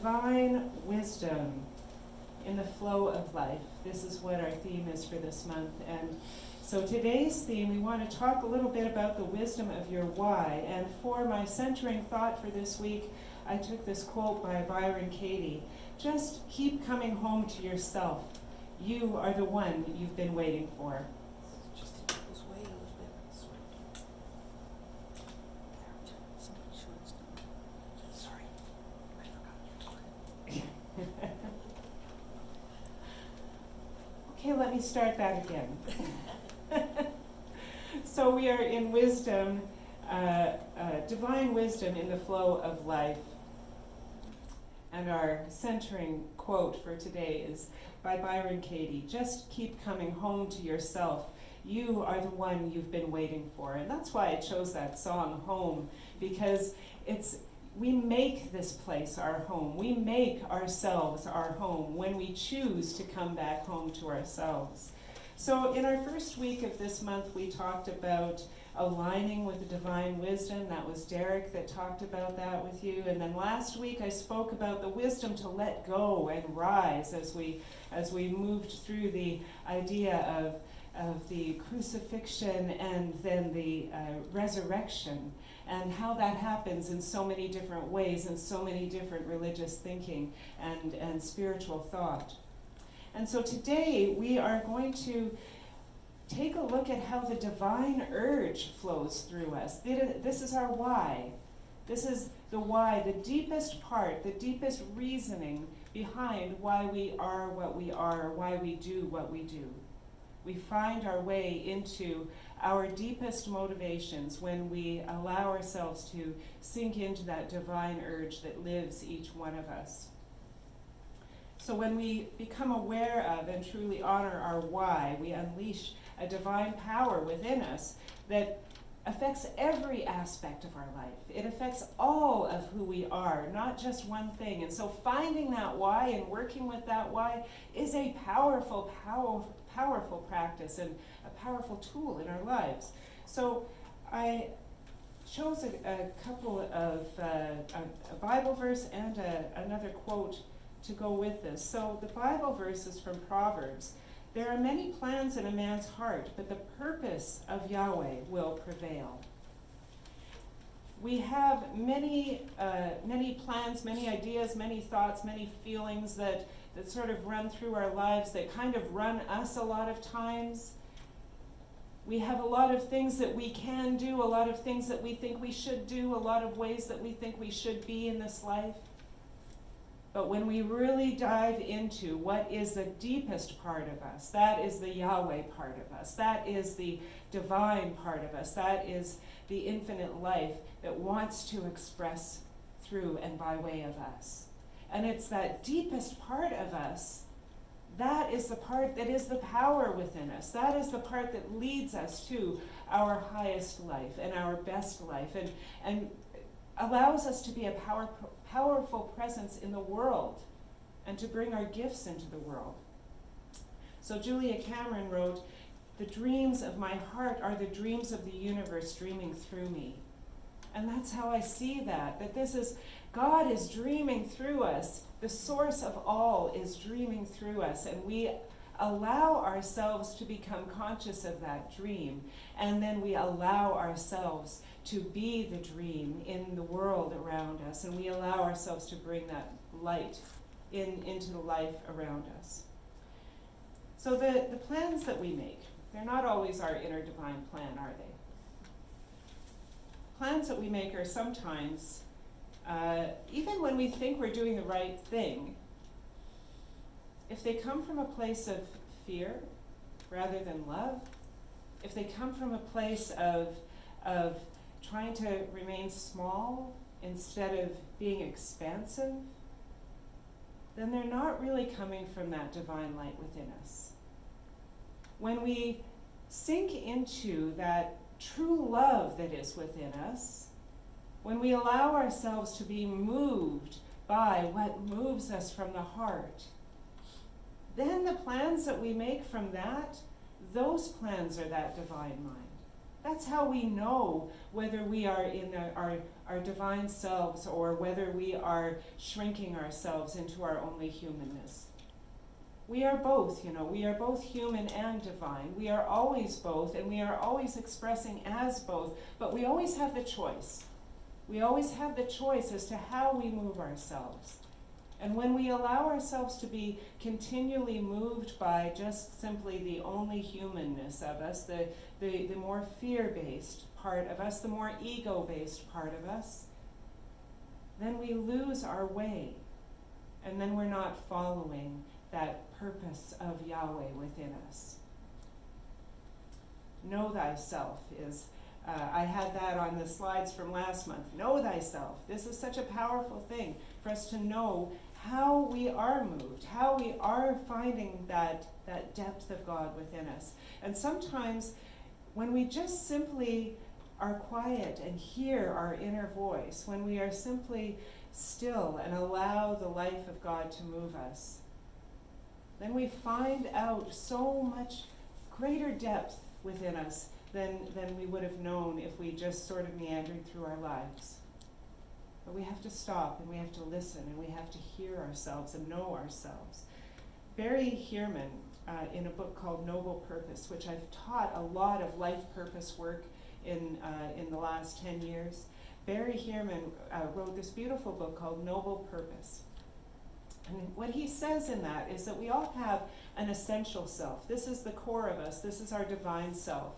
divine wisdom in the flow of life. This is what our theme is for this month. And so today's theme, we want to talk a little bit about the wisdom of your why. And for my centering thought for this week, I took this quote by Byron Katie. Just keep coming home to yourself. You are the one you've been waiting for. Just this way a little bit. This way. Sorry. I forgot. Okay, let me start that again. So we are in wisdom, divine wisdom in the flow of life. And our centering quote for today is by Byron Katie. Just keep coming home to yourself. You are the one you've been waiting for. And that's why I chose that song, Home, because we make this place our home. We make ourselves our home when we choose to come back home to ourselves. So in our first week of this month, we talked about aligning with the divine wisdom. That was Derek that talked about that with you. And then last week I spoke about the wisdom to let go and rise as we moved through the idea of the crucifixion and then the resurrection, and how that happens in so many different ways and so many different religious thinking and spiritual thought. And so today we are going to take a look at how the divine urge flows through us. This is our why. This is the why, the deepest part, the deepest reasoning behind why we are what we are, why we do what we do. We find our way into our deepest motivations when we allow ourselves to sink into that divine urge that lives each one of us. So when we become aware of and truly honor our why, we unleash a divine power within us that affects every aspect of our life. It affects all of who we are, not just one thing. And so finding that why and working with that why is a powerful practice and a powerful tool in our lives. So I chose a couple of, a Bible verse and another quote to go with this. So the Bible verse is from Proverbs. There are many plans in a man's heart, but the purpose of Yahweh will prevail. We have many plans, many ideas, many thoughts, many feelings that sort of run through our lives, that kind of run us a lot of times. We have a lot of things that we can do, a lot of things that we think we should do, a lot of ways that we think we should be in this life. But when we really dive into what is the deepest part of us, that is the Yahweh part of us, that is the divine part of us, that is the infinite life that wants to express through and by way of us. And it's that deepest part of us, that is the part that is the power within us. That is the part that leads us to our highest life and our best life, and allows us to be a powerful presence in the world and to bring our gifts into the world. So Julia Cameron wrote, "The dreams of my heart are the dreams of the universe dreaming through me." And that's how I see that this is, God is dreaming through us. The source of all is dreaming through us, and we allow ourselves to become conscious of that dream, and then we allow ourselves to be the dream in the world around us, and we allow ourselves to bring that light into the life around us. So the plans that we make, they're not always our inner divine plan, are they? Plans that we make are sometimes, even when we think we're doing the right thing, if they come from a place of fear rather than love, if they come from a place of trying to remain small instead of being expansive, then they're not really coming from that divine light within us. When we sink into that true love that is within us, when we allow ourselves to be moved by what moves us from the heart, then the plans that we make from that, those plans are that divine mind. That's how we know whether we are in our divine selves or whether we are shrinking ourselves into our only humanness. We are both, we are both human and divine. We are always both, and we are always expressing as both, but we always have the choice. We always have the choice as to how we move ourselves. And when we allow ourselves to be continually moved by just simply the only humanness of us, the more fear-based part of us, the more ego-based part of us, then we lose our way. And then we're not following that purpose of Yahweh within us. Know thyself is, I had that on the slides from last month. Know thyself. This is such a powerful thing for us to know how we are moved, how we are finding that depth of God within us. And sometimes when we just simply are quiet and hear our inner voice, when we are simply still and allow the life of God to move us, then we find out so much greater depth within us than we would have known if we just sort of meandered through our lives. But we have to stop and we have to listen and we have to hear ourselves and know ourselves. Barry Heerman, in a book called Noble Purpose, which I've taught a lot of life purpose work in the last 10 years, Barry Heerman wrote this beautiful book called Noble Purpose. And what he says in that is that we all have an essential self. This is the core of us. This is our divine self.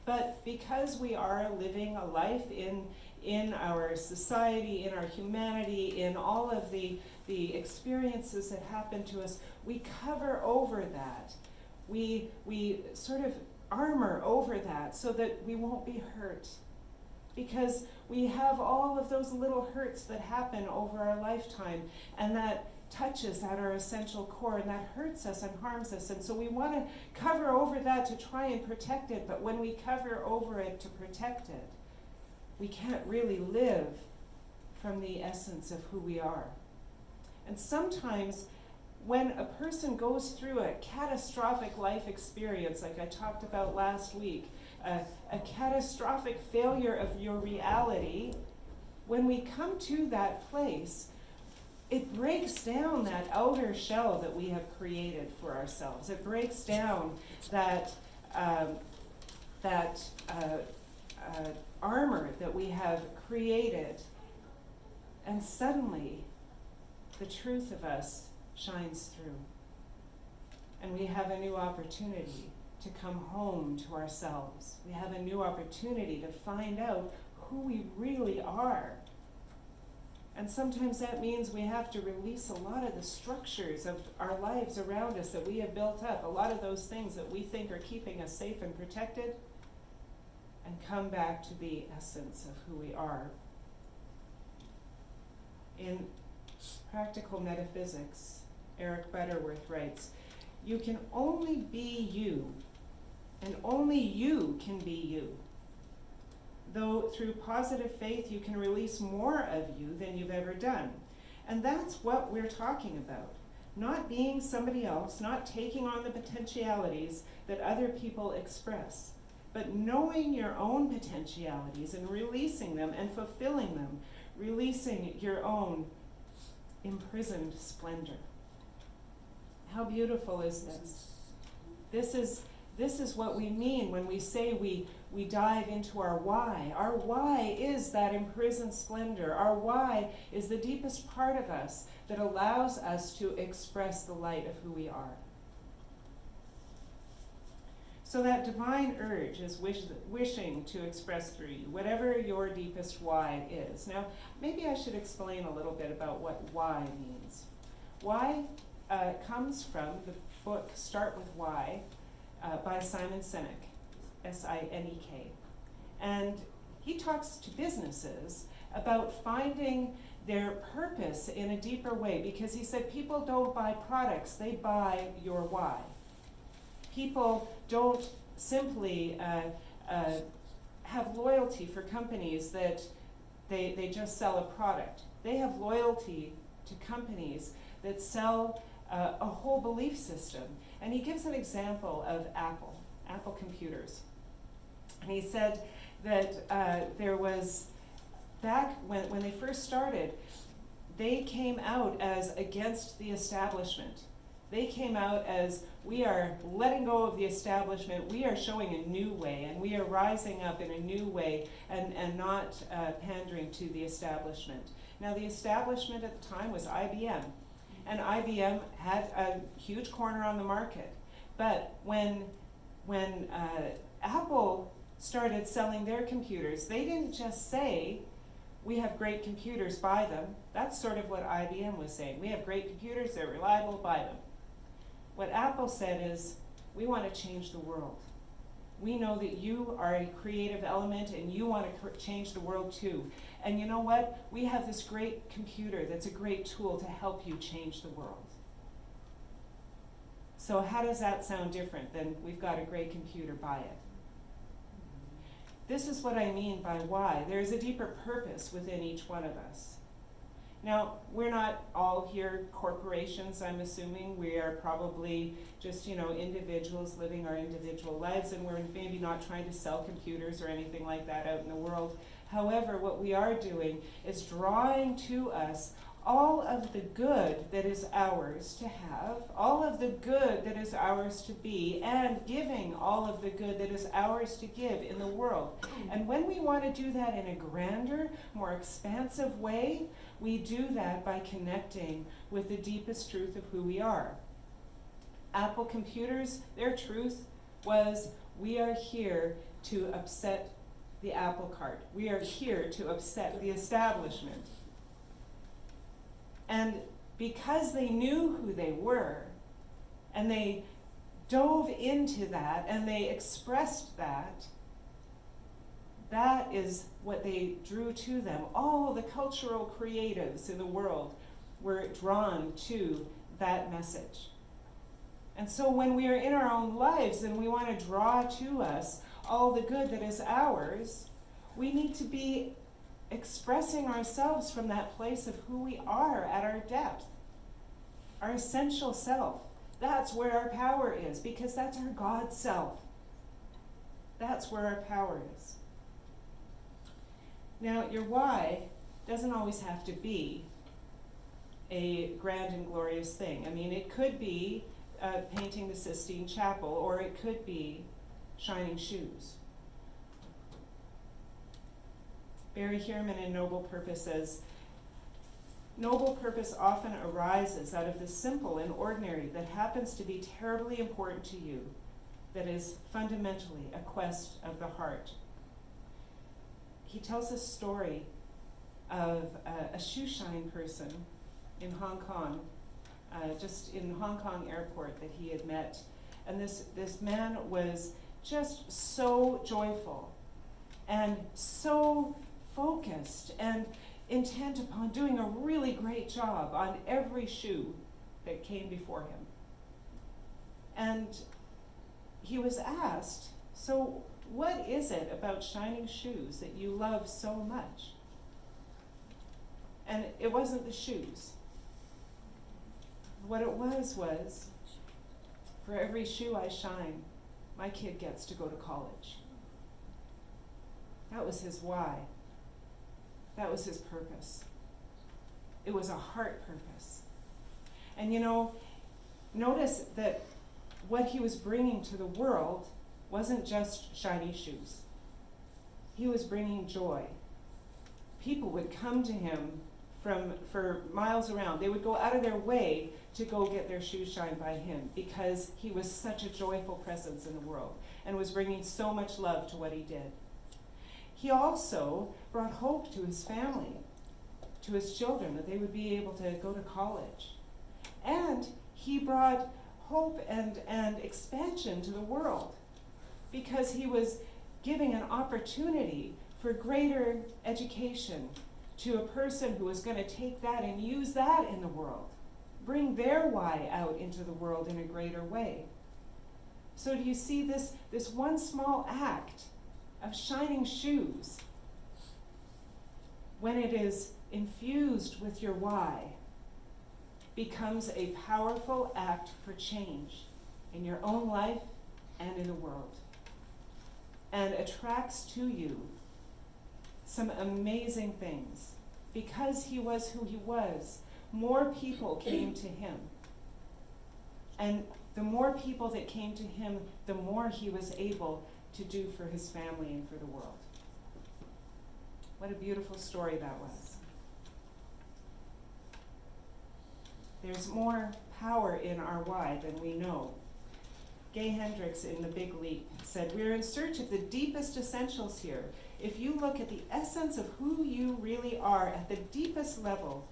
But because we are living a life in our society, in our humanity, in all of the experiences that happen to us, we cover over that. We sort of armor over that so that we won't be hurt. Because we have all of those little hurts that happen over our lifetime, and that touches at our essential core, and that hurts us and harms us. And so we want to cover over that to try and protect it, but when we cover over it to protect it, we can't really live from the essence of who we are. And sometimes when a person goes through a catastrophic life experience, like I talked about last week, a catastrophic failure of your reality, when we come to that place, it breaks down that outer shell that we have created for ourselves. It breaks down that armor that we have created, and suddenly the truth of us shines through. And we have a new opportunity to come home to ourselves. We have a new opportunity to find out who we really are. And sometimes that means we have to release a lot of the structures of our lives around us that we have built up, a lot of those things that we think are keeping us safe and protected, and come back to the essence of who we are. In Practical Metaphysics, Eric Butterworth writes, "You can only be you, and only you can be you. Though through positive faith you can release more of you than you've ever done." And that's what we're talking about. Not being somebody else, not taking on the potentialities that other people express, but knowing your own potentialities and releasing them and fulfilling them, releasing your own imprisoned splendor. How beautiful is this? This is what we mean when we say we dive into our why. Our why is that imprisoned splendor. Our why is the deepest part of us that allows us to express the light of who we are. So that divine urge is wishing to express through you, whatever your deepest why is. Now, maybe I should explain a little bit about what why means. Why comes from the book Start With Why by Simon Sinek, Sinek. And he talks to businesses about finding their purpose in a deeper way, because he said people don't buy products, they buy your why. People don't simply have loyalty for companies that they just sell a product. They have loyalty to companies that sell a whole belief system. And he gives an example of Apple computers. And he said that there was, back when they first started, they came out as against the establishment. They came out as, we are letting go of the establishment, we are showing a new way, and we are rising up in a new way and not pandering to the establishment. Now the establishment at the time was IBM, and IBM had a huge corner on the market. But when Apple started selling their computers, they didn't just say, we have great computers, buy them. That's sort of what IBM was saying. We have great computers, they're reliable, buy them. What Apple said is, we want to change the world. We know that you are a creative element and you want to change the world too. And you know what? We have this great computer that's a great tool to help you change the world. So how does that sound different than we've got a great computer, buy it? This is what I mean by why. There is a deeper purpose within each one of us. Now, we're not all here corporations, I'm assuming. We are probably just, individuals living our individual lives, and we're maybe not trying to sell computers or anything like that out in the world. However, what we are doing is drawing to us all of the good that is ours to have, all of the good that is ours to be, and giving all of the good that is ours to give in the world. And when we want to do that in a grander, more expansive way, we do that by connecting with the deepest truth of who we are. Apple computers, their truth was, we are here to upset the apple cart. We are here to upset the establishment. And because they knew who they were, and they dove into that, and they expressed that, that is what they drew to them. All the cultural creatives in the world were drawn to that message. And so when we are in our own lives and we want to draw to us all the good that is ours, we need to be expressing ourselves from that place of who we are at our depth, our essential self. That's where our power is, because that's our God self. That's where our power is. Now, your why doesn't always have to be a grand and glorious thing. I mean, it could be painting the Sistine Chapel, or it could be shining shoes. Barry Hierman in Noble Purpose says, noble purpose often arises out of the simple and ordinary that happens to be terribly important to you, that is fundamentally a quest of the heart. He tells a story of a shoe shine person in Hong Kong, just in Hong Kong airport that he had met. And this man was just so joyful and so focused and intent upon doing a really great job on every shoe that came before him. And he was asked, so what is it about shining shoes that you love so much? And it wasn't the shoes. What it was, for every shoe I shine, my kid gets to go to college. That was his why. That was his purpose. It was a heart purpose. And notice that what he was bringing to the world wasn't just shiny shoes. He was bringing joy. People would come to him for miles around. They would go out of their way to go get their shoes shined by him, because he was such a joyful presence in the world and was bringing so much love to what he did. He also brought hope to his family, to his children, that they would be able to go to college. And he brought hope and expansion to the world, because he was giving an opportunity for greater education to a person who was going to take that and use that in the world, bring their why out into the world in a greater way. So do you see this one small act of shining shoes, when it is infused with your why, becomes a powerful act for change in your own life and in the world. and attracts to you some amazing things. Because he was who he was, more people came to him. And the more people that came to him, the more he was able to do for his family and for the world. What a beautiful story that was. There's more power in our why than we know. Gay Hendricks in The Big Leap said, "We're in search of the deepest essentials here. If you look at the essence of who you really are at the deepest level,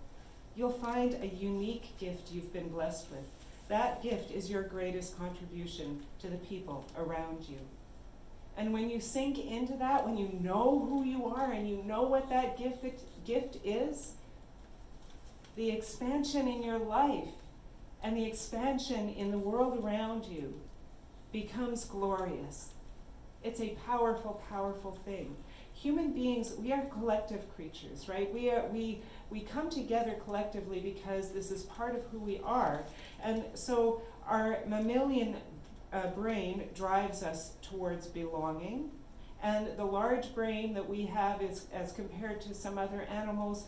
you'll find a unique gift you've been blessed with. That gift is your greatest contribution to the people around you." And when you sink into that, when you know who you are and you know what that gift is, the expansion in your life and the expansion in the world around you becomes glorious. It's a powerful, powerful thing. Human beings, we are collective creatures, right? We come together collectively because this is part of who we are. And so our mammalian brain drives us towards belonging. And the large brain that we have is, as compared to some other animals,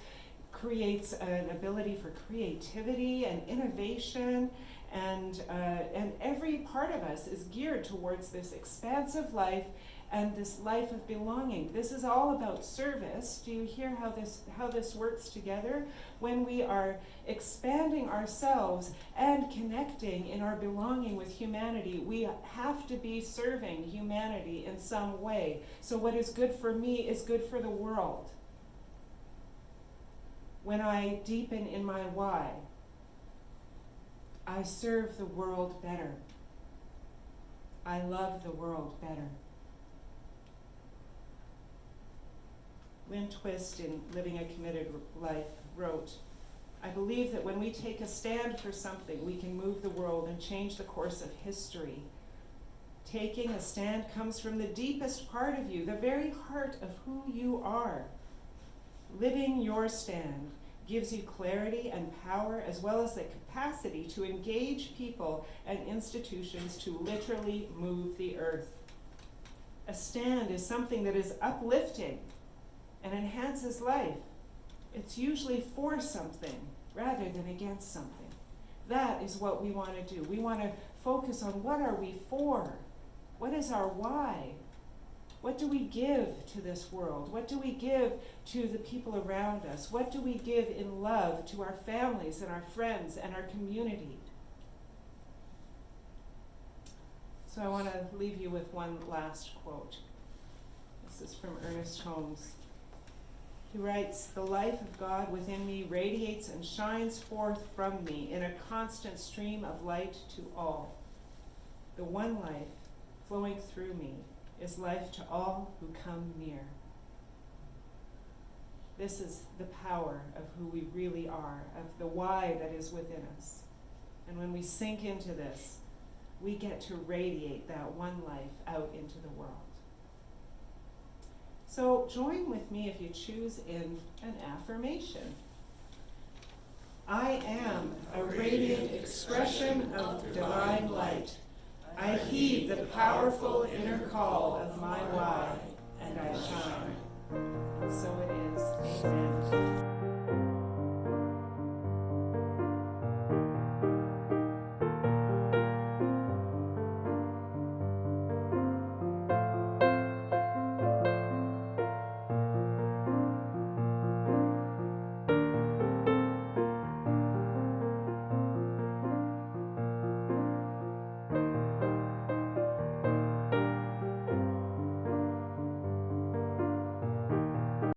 creates an ability for creativity and innovation, and every part of us is geared towards this expansive life and this life of belonging. This is all about service. Do you hear how this works together? When we are expanding ourselves and connecting in our belonging with humanity, we have to be serving humanity in some way. So what is good for me is good for the world. When I deepen in my why, I serve the world better. I love the world better. Lynn Twist, in Living a Committed Life, wrote, "I believe that when we take a stand for something, we can move the world and change the course of history. Taking a stand comes from the deepest part of you, the very heart of who you are. Living your stand gives you clarity and power, as well as the capacity to engage people and institutions to literally move the earth. A stand is something that is uplifting and enhances life. It's usually for something rather than against something. That is what we want to do. We want to focus on what are we for? What is our why? What do we give to this world? What do we give to the people around us? What do we give in love to our families and our friends and our community?" So I want to leave you with one last quote. This is from Ernest Holmes. He writes, "The life of God within me radiates and shines forth from me in a constant stream of light to all. The one life flowing through me is life to all who come near." This is the power of who we really are, of the why that is within us. And when we sink into this, we get to radiate that one life out into the world. So join with me, if you choose, in an affirmation. I am a radiant expression of divine light. I heed the powerful inner call of my why, and I shine. And so it is. Amen.